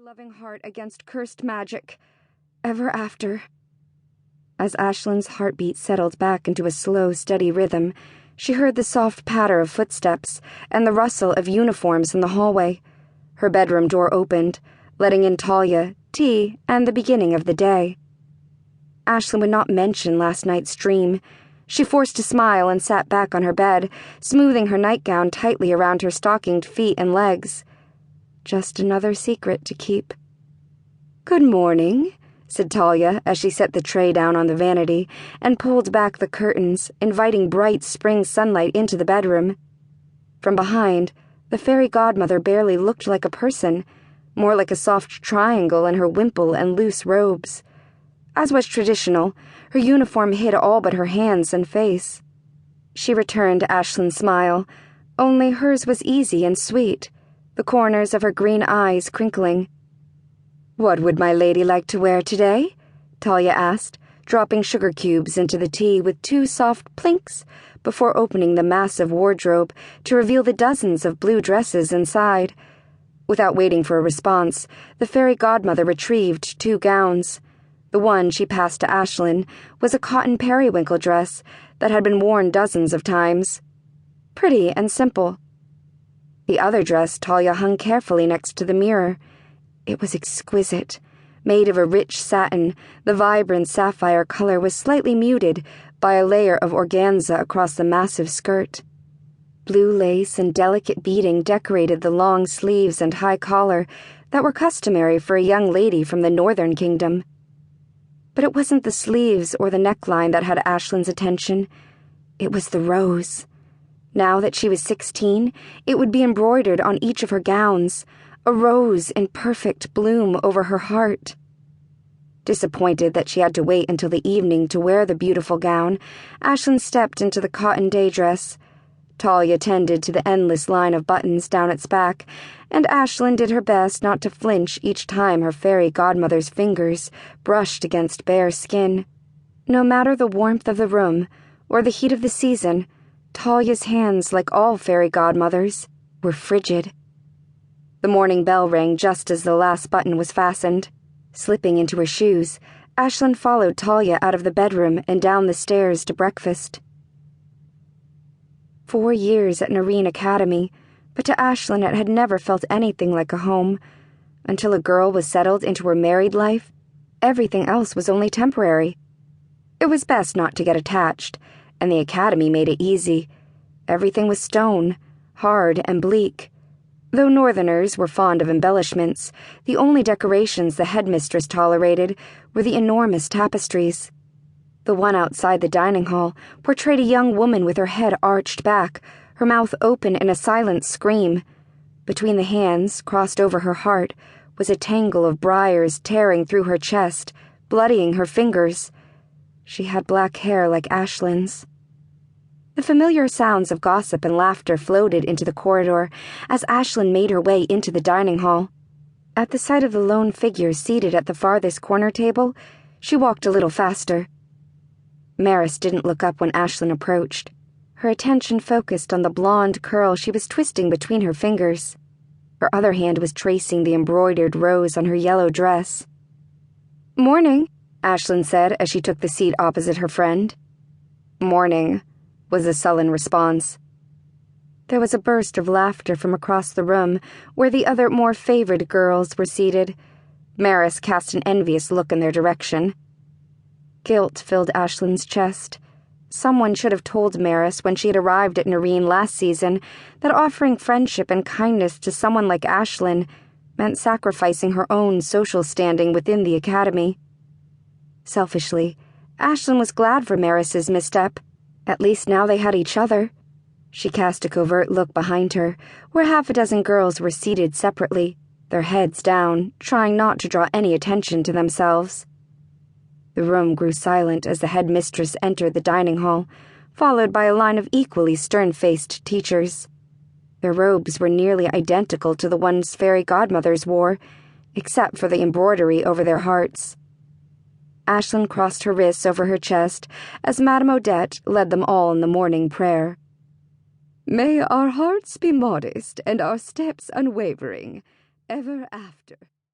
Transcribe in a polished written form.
loving heart against cursed magic, ever after. As Aislynn's heartbeat settled back into a slow, steady rhythm, she heard the soft patter of footsteps and the rustle of uniforms in the hallway. Her bedroom door opened, letting in Talia, tea, and the beginning of the day. Aislynn would not mention last night's dream. She forced a smile and sat back on her bed, smoothing her nightgown tightly around her stockinged feet and legs. Just another secret to keep. "Good morning," said Talia as she set the tray down on the vanity and pulled back the curtains, inviting bright spring sunlight into the bedroom. From behind, the fairy godmother barely looked like a person, more like a soft triangle in her wimple and loose robes. As was traditional, her uniform hid all but her hands and face. She returned Aislynn's smile, only hers was easy and sweet, the corners of her green eyes crinkling. "What would my lady like to wear today?" Talia asked, dropping sugar cubes into the tea with two soft plinks before opening the massive wardrobe to reveal the dozens of blue dresses inside. Without waiting for a response, the fairy godmother retrieved two gowns. The one she passed to Aislynn was a cotton periwinkle dress that had been worn dozens of times. Pretty and simple. The other dress Talia hung carefully next to the mirror. It was exquisite. Made of a rich satin, the vibrant sapphire color was slightly muted by a layer of organza across the massive skirt. Blue lace and delicate beading decorated the long sleeves and high collar that were customary for a young lady from the northern kingdom. But it wasn't the sleeves or the neckline that had Aislynn's attention. It was the rose. Now that she was 16, it would be embroidered on each of her gowns, a rose in perfect bloom over her heart. Disappointed that she had to wait until the evening to wear the beautiful gown, Aislynn stepped into the cotton day dress. Talia tended to the endless line of buttons down its back, and Aislynn did her best not to flinch each time her fairy godmother's fingers brushed against bare skin. No matter the warmth of the room or the heat of the season, Talia's hands, like all fairy godmothers, were frigid. The morning bell rang just as the last button was fastened. Slipping into her shoes, Aislynn followed Talia out of the bedroom and down the stairs to breakfast. 4 years at Narrator Academy, but to Aislynn it had never felt anything like a home. Until a girl was settled into her married life, everything else was only temporary. It was best not to get attached, and the academy made it easy. Everything was stone, hard and bleak. Though northerners were fond of embellishments, the only decorations the headmistress tolerated were the enormous tapestries. The one outside the dining hall portrayed a young woman with her head arched back, her mouth open in a silent scream. Between the hands, crossed over her heart, was a tangle of briars tearing through her chest, bloodying her fingers. She had black hair like Aislynn's. The familiar sounds of gossip and laughter floated into the corridor as Aislynn made her way into the dining hall. At the sight of the lone figure seated at the farthest corner table, she walked a little faster. Maris didn't look up when Aislynn approached. Her attention focused on the blonde curl she was twisting between her fingers. Her other hand was tracing the embroidered rose on her yellow dress. "Morning," Aislynn said as she took the seat opposite her friend. "Morning," was the sullen response. There was a burst of laughter from across the room where the other more favored girls were seated. Maris cast an envious look in their direction. Guilt filled Aislynn's chest. Someone should have told Maris when she had arrived at Narrator last season that offering friendship and kindness to someone like Aislynn meant sacrificing her own social standing within the academy. Selfishly, Aislynn was glad for Maris's misstep. At least now they had each other. She cast a covert look behind her, where half a dozen girls were seated separately, their heads down, trying not to draw any attention to themselves. The room grew silent as the headmistress entered the dining hall, followed by a line of equally stern-faced teachers. Their robes were nearly identical to the ones fairy godmothers wore, except for the embroidery over their hearts. Aislynn crossed her wrists over her chest as Madame Odette led them all in the morning prayer. "May our hearts be modest and our steps unwavering, ever after."